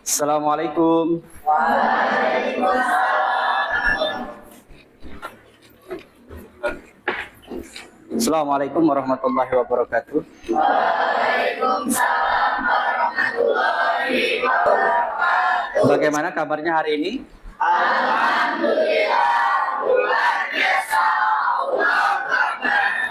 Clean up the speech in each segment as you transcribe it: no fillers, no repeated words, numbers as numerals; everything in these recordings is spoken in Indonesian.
Assalamualaikum. Assalamualaikum warahmatullahi wabarakatuh. Bagaimana kabarnya hari ini?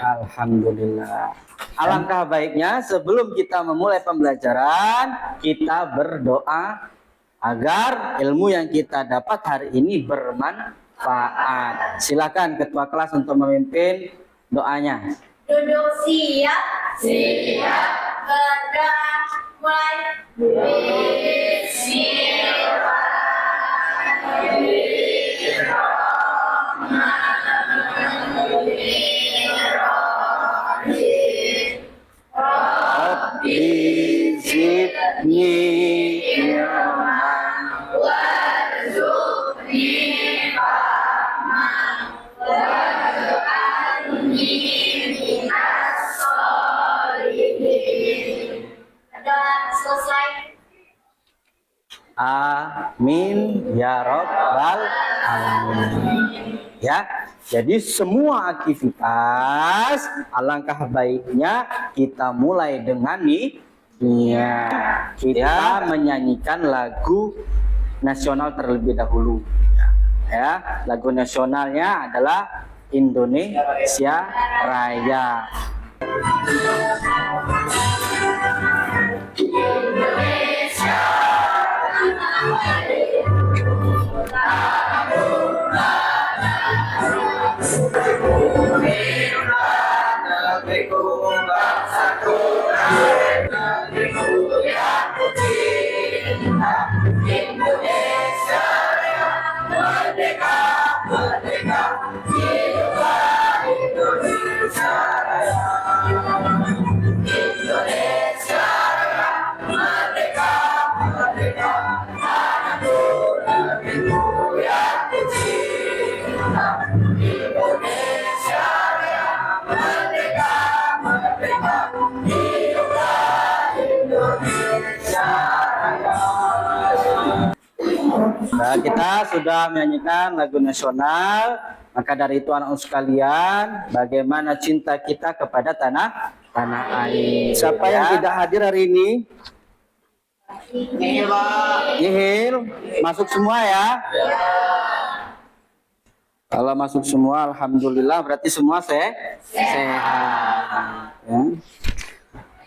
Alhamdulillah. Alangkah baiknya sebelum kita memulai pembelajaran, kita berdoa agar ilmu yang kita dapat hari ini bermanfaat. Silakan ketua kelas untuk memimpin doanya. Duduk siap. Siap. Gerak. Mulai. Rabbi zidni ilman Warzuqni fahman warzuqni minas sholihin. Sudah selesai? Amin ya Rabbal Alamin. Ya, jadi semua aktivitas alangkah baiknya kita mulai dengan kita menyanyikan lagu nasional terlebih dahulu. Ya, lagu nasionalnya adalah Indonesia Raya. Nah, kita sudah menyanyikan lagu nasional, maka dari itu anak-anak sekalian, bagaimana cinta kita kepada tanah air. Siapa yang tidak hadir hari ini? Nihil, masuk semua ya. Kalau masuk semua, alhamdulillah, berarti semua sehat. Ya.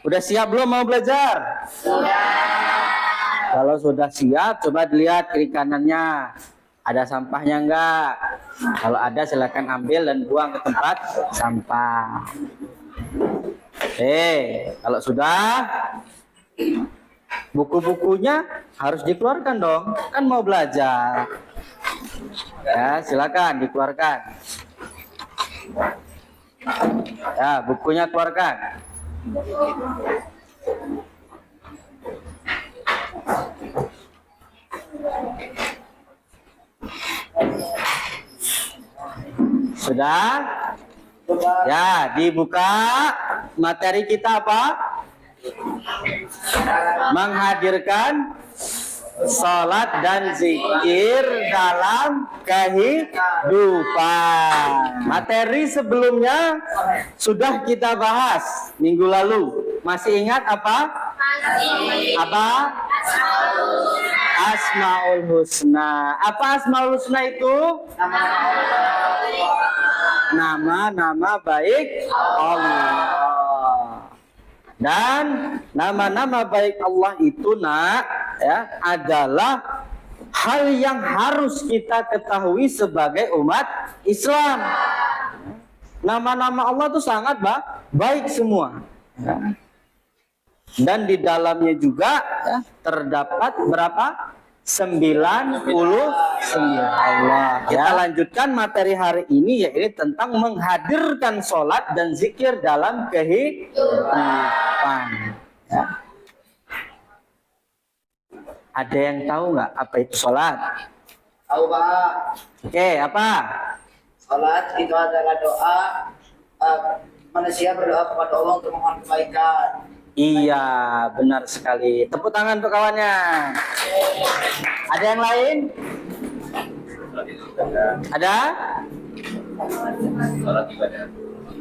Udah siap belum mau belajar? Kalau sudah siap, coba dilihat kiri kanannya. Ada sampahnya enggak? Kalau ada silakan ambil dan buang ke tempat sampah. Kalau sudah, buku-bukunya harus dikeluarkan dong. Kan mau belajar. Ya, silakan dikeluarkan. Ya, bukunya keluarkan. Sudah? Ya, dibuka. Materi kita apa? Menghadirkan salat dan zikir dalam kehidupan. Materi sebelumnya sudah kita bahas minggu lalu. Masih ingat apa? Apa? Asmaul Husna. Apa Asmaul Husna itu? Nama-nama baik Allah. Dan nama-nama baik Allah itu adalah hal yang harus kita ketahui sebagai umat Islam. Nama-nama Allah itu sangat baik semua. Dan di dalamnya juga terdapat berapa? 99 Allah. Kita lanjutkan materi hari ini, yaitu tentang menghadirkan sholat dan zikir dalam kehidupan. Ya. Ada yang tahu nggak apa itu sholat? Tahu Pak. Oke, apa? Sholat itu adalah doa manusia berdoa kepada Allah untuk memohon kebaikan. Iya, benar sekali. Tepuk tangan untuk kawannya. Ada yang lain? Ada? Salat ibadah.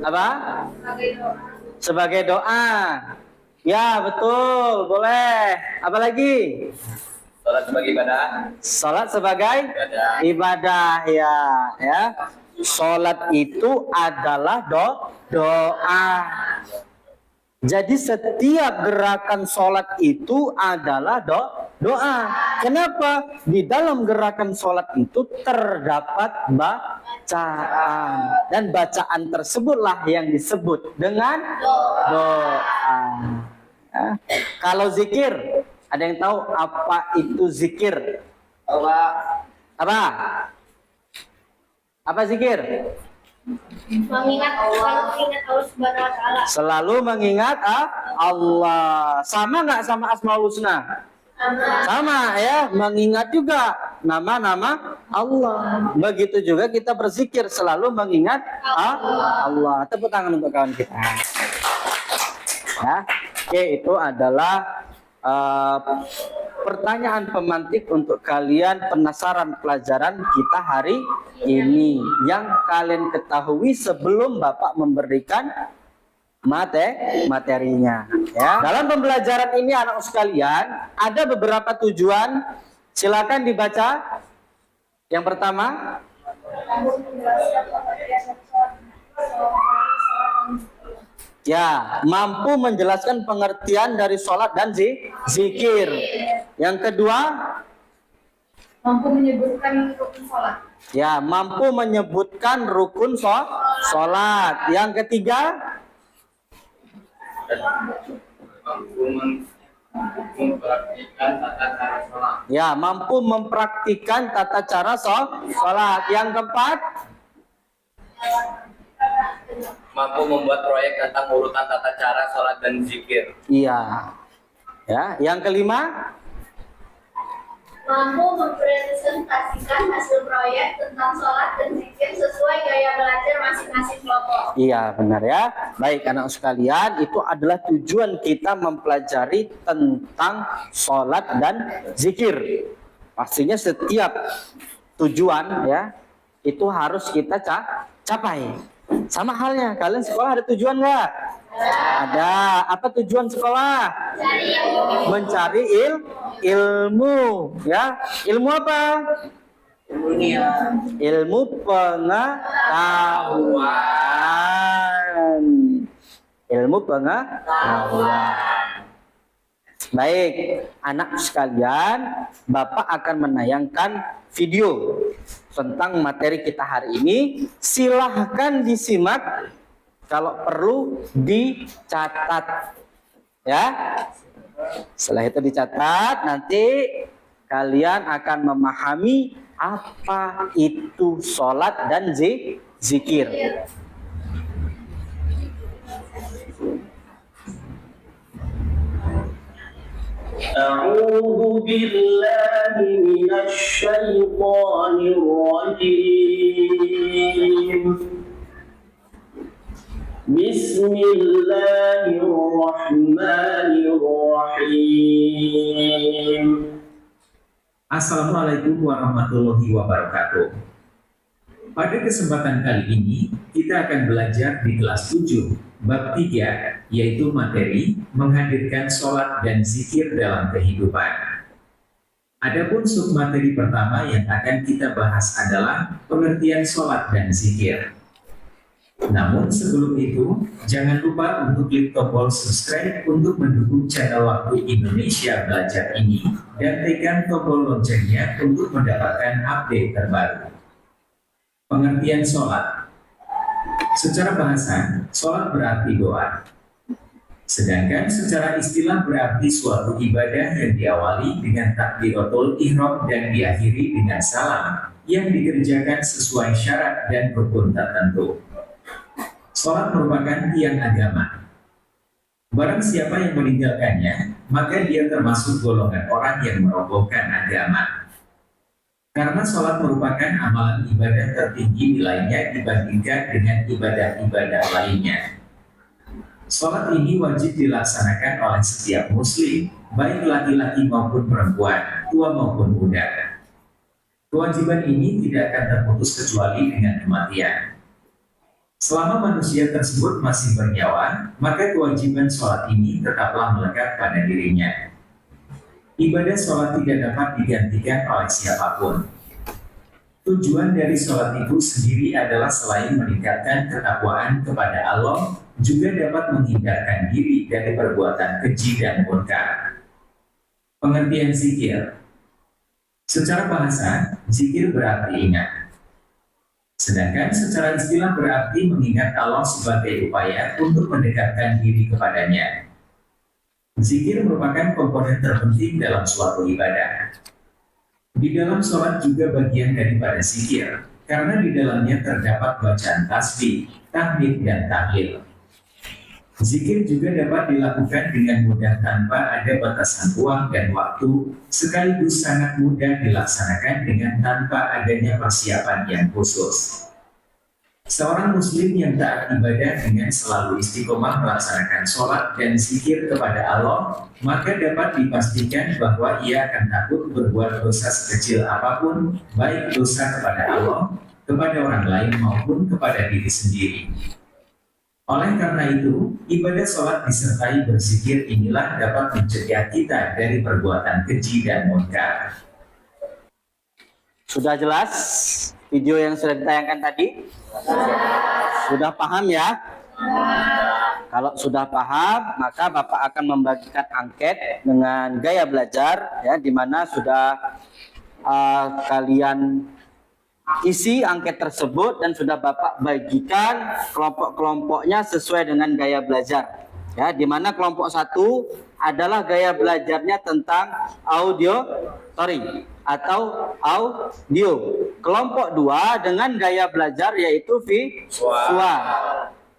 Apa? Sebagai doa. Ya, betul. Boleh. Apa lagi? Salat sebagai ibadah. Salat sebagai ibadah, ya, ya. Salat itu adalah doa. Jadi setiap gerakan salat itu adalah doa. Kenapa? Di dalam gerakan salat itu terdapat bacaan, dan bacaan tersebutlah yang disebut dengan doa. Ya. Kalau zikir, ada yang tahu apa itu zikir? Tahu Pak? Apa? Apa zikir? Mengingat Allah Subhanahu wa taala. Selalu mengingat Allah. Sama nggak sama Asmaul Husna? Sama ya, mengingat juga nama-nama Allah. Begitu juga kita berzikir selalu mengingat Allah. Tepuk tangan untuk kawan kita. Ya, oke, itu adalah pertanyaan pemantik untuk kalian penasaran pelajaran kita hari ini yang kalian ketahui sebelum Bapak memberikan materinya. Ya. Dalam pembelajaran ini anak sekalian ada beberapa tujuan. Silakan dibaca. Yang pertama, ya, mampu menjelaskan pengertian dari sholat dan zikir. Yang kedua, Mampu menyebutkan rukun sholat. ya, mampu menyebutkan rukun sholat. Yang ketiga, Mampu mempraktikkan tata cara sholat. ya, mampu mempraktikkan tata cara sholat. Yang keempat, Mampu membuat proyek tentang urutan tata cara sholat dan zikir. iya. Ya, yang kelima, Mampu mempresentasikan hasil proyek tentang sholat dan zikir sesuai gaya belajar masing-masing kelompok. iya benar ya. Baik anak sekalian, itu adalah tujuan kita mempelajari tentang sholat dan zikir. Pastinya setiap tujuan ya itu harus kita capai. Sama halnya, kalian sekolah ada tujuan nggak? Ada. Apa tujuan sekolah? Mencari ilmu, ya. Ilmu apa? Dunia. Ilmu pengetahuan. Ilmu pengetahuan. Baik, anak sekalian, Bapak akan menayangkan video tentang materi kita hari ini. Silahkan disimak, kalau perlu dicatat, ya. Setelah itu dicatat, nanti kalian akan memahami apa itu sholat dan zikir. أعوذ بالله من الشيطان الرجيم بسم الله الرحمن الرحيم Assalamualaikum warahmatullahi wabarakatuh. Pada kesempatan kali ini, kita akan belajar di kelas 7, bab 3, yaitu materi menghadirkan sholat dan zikir dalam kehidupan. Adapun submateri pertama yang akan kita bahas adalah pengertian sholat dan zikir. Namun sebelum itu, jangan lupa untuk klik tombol subscribe untuk mendukung channel Waktu Indonesia Belajar ini, dan tekan tombol loncengnya untuk mendapatkan update terbaru. Pengertian sholat. Secara bahasa, sholat berarti doa. Sedangkan secara istilah berarti suatu ibadah yang diawali dengan takbiratul ihram dan diakhiri dengan salam, yang dikerjakan sesuai syarat dan rukun tertentu. Sholat merupakan tiang agama. Barang siapa yang meninggalkannya, maka dia termasuk golongan orang yang merobohkan agama. Karena sholat merupakan amalan ibadah tertinggi nilainya dibandingkan dengan ibadah-ibadah lainnya. Sholat ini wajib dilaksanakan oleh setiap muslim, baik laki-laki maupun perempuan, tua maupun muda. Kewajiban ini tidak akan terputus kecuali dengan kematian. Selama manusia tersebut masih bernyawa, maka kewajiban sholat ini tetaplah melekat pada dirinya. Ibadah sholat tidak dapat digantikan oleh siapapun. Tujuan dari sholat itu sendiri adalah selain meningkatkan ketakwaan kepada Allah, juga dapat menghindarkan diri dari perbuatan keji dan munkar. Pengertian zikir. Secara bahasa, zikir berarti ingat. Sedangkan secara istilah berarti mengingat Allah sebagai upaya untuk mendekatkan diri kepadanya. Zikir merupakan komponen terpenting dalam suatu ibadah. Di dalam sholat juga bagian daripada zikir, karena di dalamnya terdapat bacaan tasbih, tahmid, dan tahlil. Zikir juga dapat dilakukan dengan mudah tanpa ada batasan ruang dan waktu, sekaligus sangat mudah dilaksanakan dengan tanpa adanya persiapan yang khusus. Seorang muslim yang taat ibadah dengan selalu istiqomah melaksanakan sholat dan zikir kepada Allah, maka dapat dipastikan bahwa ia akan takut berbuat dosa sekecil apapun, baik dosa kepada Allah, kepada orang lain maupun kepada diri sendiri. Oleh karena itu, ibadah sholat disertai berzikir inilah dapat mencegah kita dari perbuatan keji dan munkar. Sudah jelas video yang sudah ditayangkan tadi? Sudah paham ya? Kalau sudah paham, maka Bapak akan membagikan angket dengan gaya belajar, ya, di mana sudah kalian isi angket tersebut dan sudah Bapak bagikan kelompok-kelompoknya sesuai dengan gaya belajar. Ya, di mana kelompok 1 adalah gaya belajarnya tentang auditory atau audio. Kelompok 2 dengan gaya belajar yaitu visual.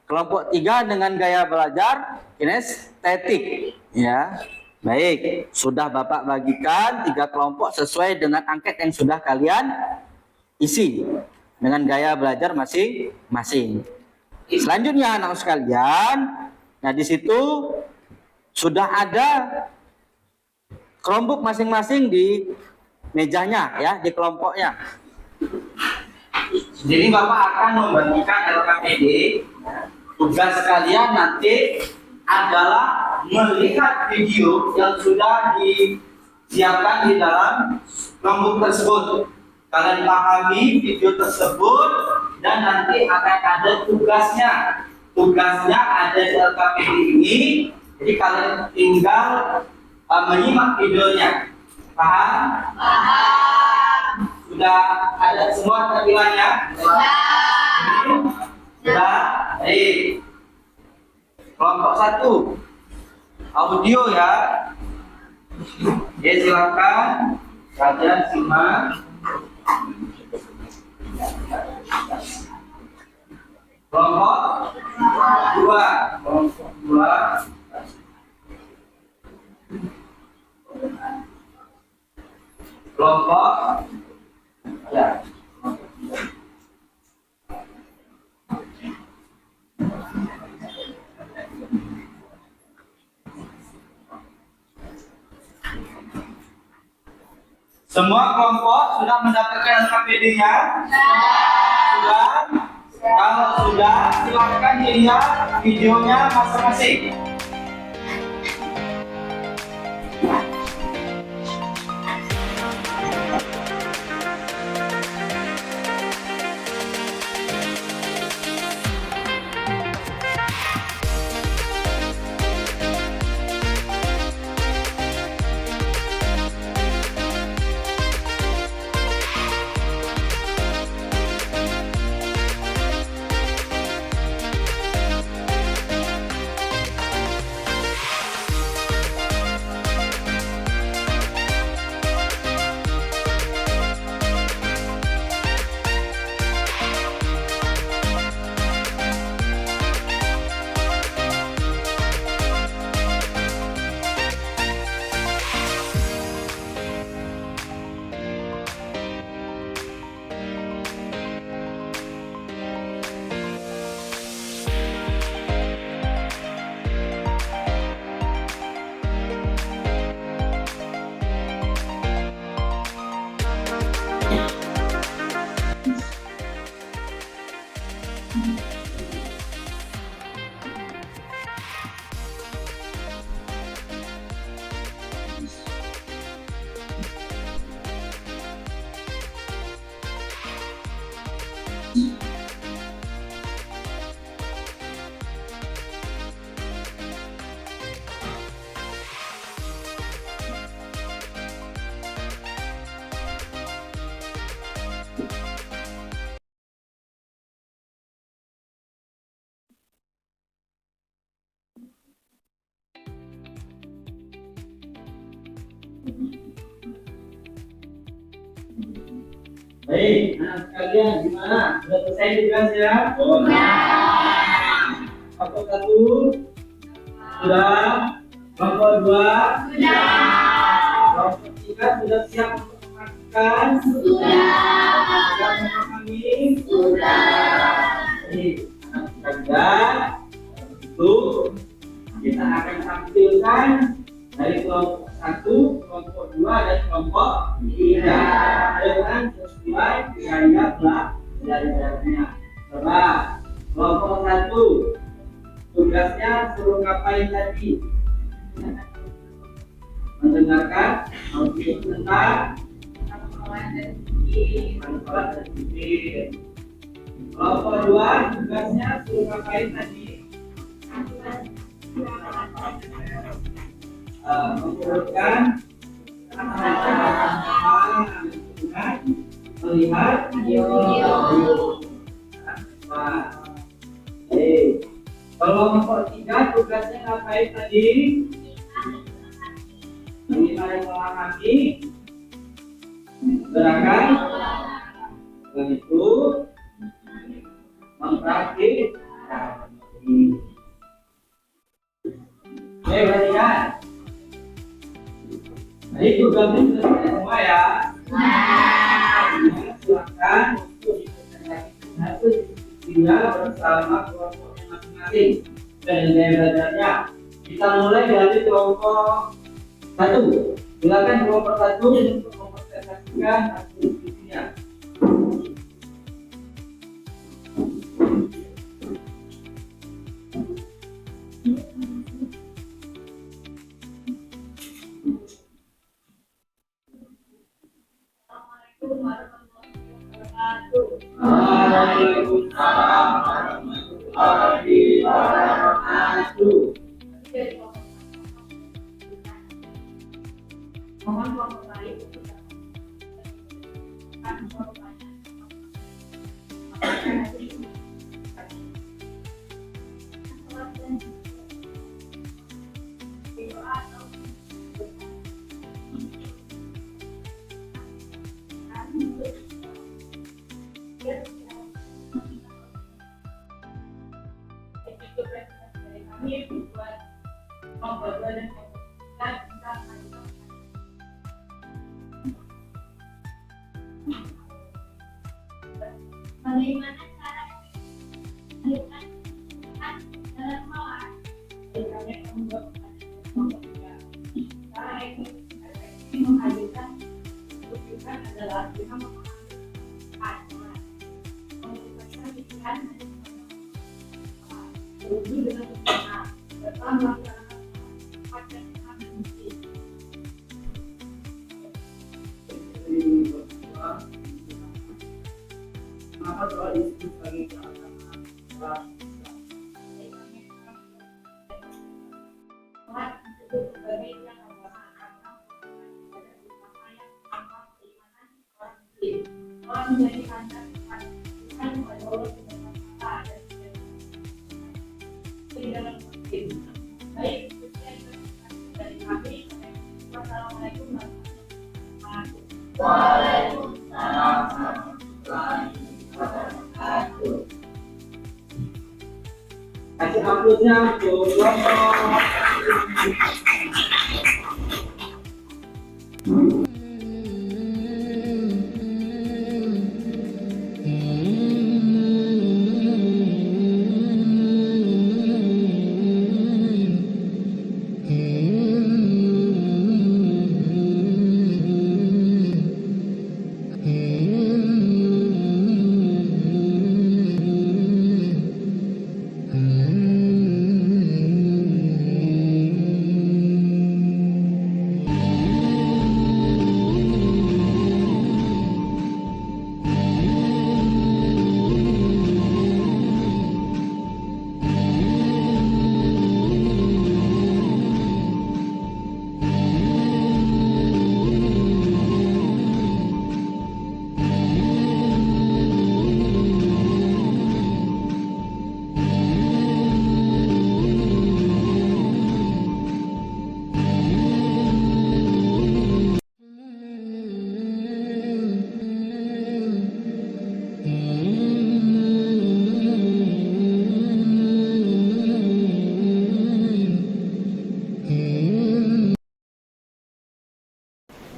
Kelompok 3 dengan gaya belajar kinestetik. Ya. Baik, sudah Bapak bagikan 3 kelompok sesuai dengan angket yang sudah kalian isi dengan gaya belajar masing-masing. Selanjutnya anak sekalian, nah di situ sudah ada kelompok masing-masing di mejanya, ya, di kelompoknya. Jadi Bapak akan membagikan LKPD. Tugas kalian nanti adalah melihat video yang sudah disiapkan di dalam kelompok tersebut. Kalian pahami video tersebut dan nanti akan ada tugasnya. Tugasnya ada di LKPD ini. Jadi kalian tinggal menyimak videonya. Paham? Paham. Sudah ada semua tampilannya? Sudah. Baik. Kelompok 1 audio ya. Ya, silakan kalian simak. Kelompok 2. Kelompok 2. Kelompok ya. Semua kelompok sudah mendapatkan LKPD-nya? Sudah? Kalau sudah, silakan dilihat videonya masing-masing. Baik, anak sekalian gimana? Sudah selesai tugas ya? Kelompok 1 sudah, kelompok 2 sudah, kelompok 3 sudah siap untuk memperhatikan? Sudah memahami? Baik, anak sekalian, itu kita akan tampilkan dari kelompok 1, kelompok 2 dan kelompok 3 dengan sesuai gaya belajarnya. Coba kelompok 1 tugasnya suruh ngapain tadi? Mendengarkan audio tentang manfaat dan zikir. Kelompok 2 tugasnya suruh ngapain tadi? Mengurutkan melihat video. Kelompok 3 tugasnya ngapain tadi? Melihat dan memahami gerakan. Dan itu mempraktikkan. Oke, perhatikan. Jadi tugasnya sudah selesai semua ya. Silakan untuk dipresentasikan hasil diskusinya bersama kelompoknya masing-masing dan gaya belajarnya. Kita mulai dari kelompok 1. Silakan kelompok 1 untuk mempresentasikan hasil diskusinya. Waalaikumsalam warahmatullahi wabarakatuh. Mohon kelompok lain untuk bagaimana cara melakukan dalam mawar? Caranya membuat cara ini menghadirkan tujuan adalah dengan memahami menggunakan pikiran menuju dengan benar serta melaksanakan pada misi. Maka doa disebut sebagai keagamaan. Waalaikumsalam warahmatullahi wabarakatuh. Kasih uploadnya untuk kelompok.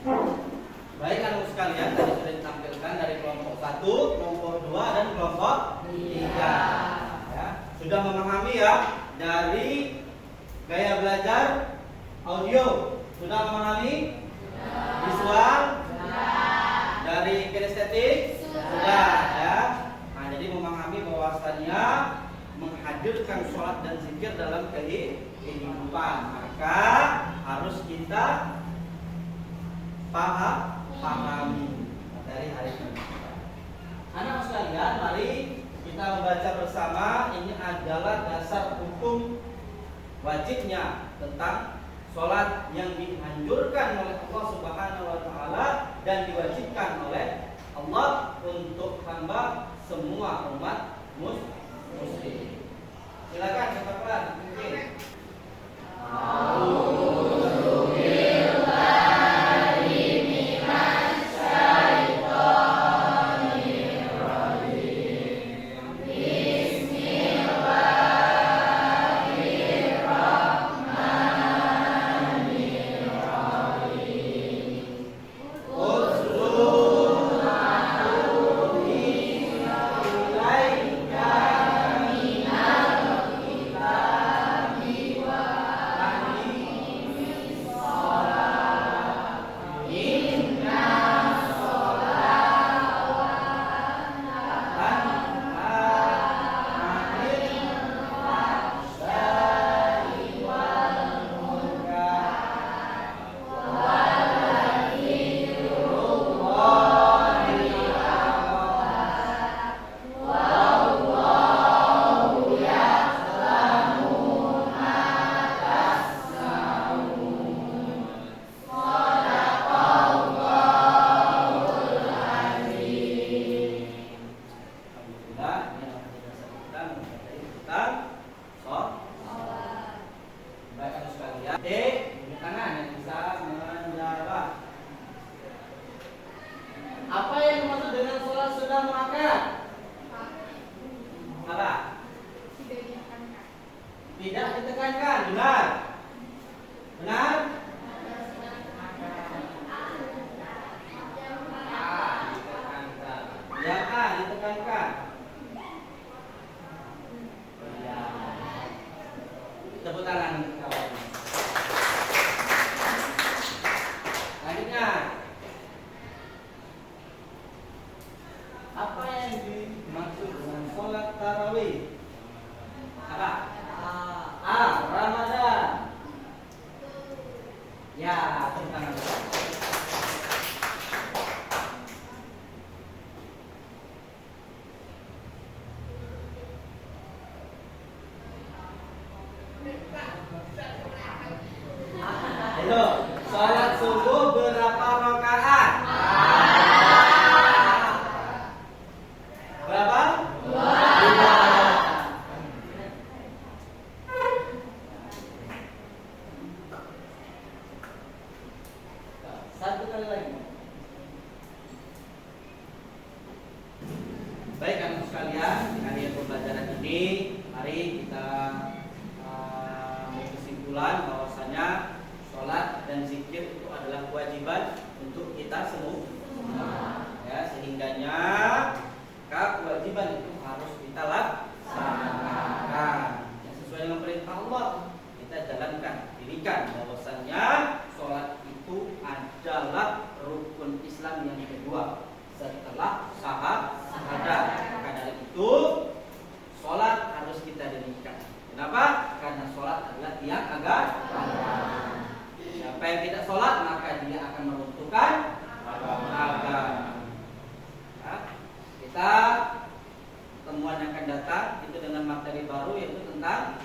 Baik anak sekalian, tadi sudah ditampilkan dari kelompok 1, kelompok 2, dan kelompok 3. Ya, sudah memahami ya dari gaya belajar audio. Sudah memahami? Visual? Dari kinestetik? Sudah ya. Nah, jadi memahami bahwasannya menghadirkan sholat dan zikir dalam kehidupan, maka harus kita pahami materi hari ini. Anak sekalian, mari kita membaca bersama. Ini adalah dasar hukum wajibnya tentang sholat yang dianjurkan oleh Allah Subhanahu wa Ta'ala dan diwajibkan oleh Allah untuk hamba semua umat muslim. Silakan siapa mungkin. Apa yang dimaksud dengan sholat sudah makan? Apa? Tidak ditekankan. Benar? Benar? Ditekankan. Ya, ditekankan. Ya. Tepuk tangan kawan. Selanjutnya, apa yang dimaksud dengan sholat tarawih? Apa? Ramadan. Ya, tepuk tangan. Ayo, sholat subuh berapa rakaat? Berapa? 2. Satu kali lagi. Baik anak sekalian, di akhir pembelajaran ini, mari kita kesimpulan bahwasanya sholat dan zikir itu adalah kewajiban untuk kita semua. Ya, sehingganya kewajiban itu harus kita laksanakan. Ya, sesuai dengan perintah Allah, kita jalankan, dirikan bahwasanya sholat itu adalah rukun Islam yang kedua setelah syahadat. Maka dari itu sholat harus kita dirikan. Kenapa? Karena sholat adalah tiang agama. Siapa yang tidak sholat maka dia akan meruntuhkan agama. Ya, kita temuan yang akan datang itu dengan materi baru yaitu tentang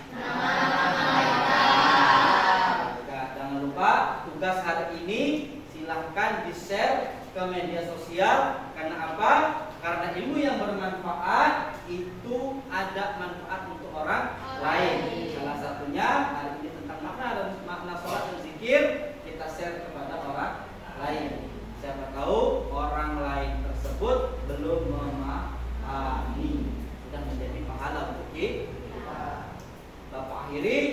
ya, jangan lupa tugas hari ini silahkan di-share ke media sosial. Karena apa? Karena ilmu yang bermanfaat itu ada manfaat untuk orang lain. Salah satunya hari ini tentang makna sholat dan zikir kita share kepada orang lain. Siapa tahu orang lain tersebut belum memahami, sudah menjadi pahala untuk kita. Bapak akhiri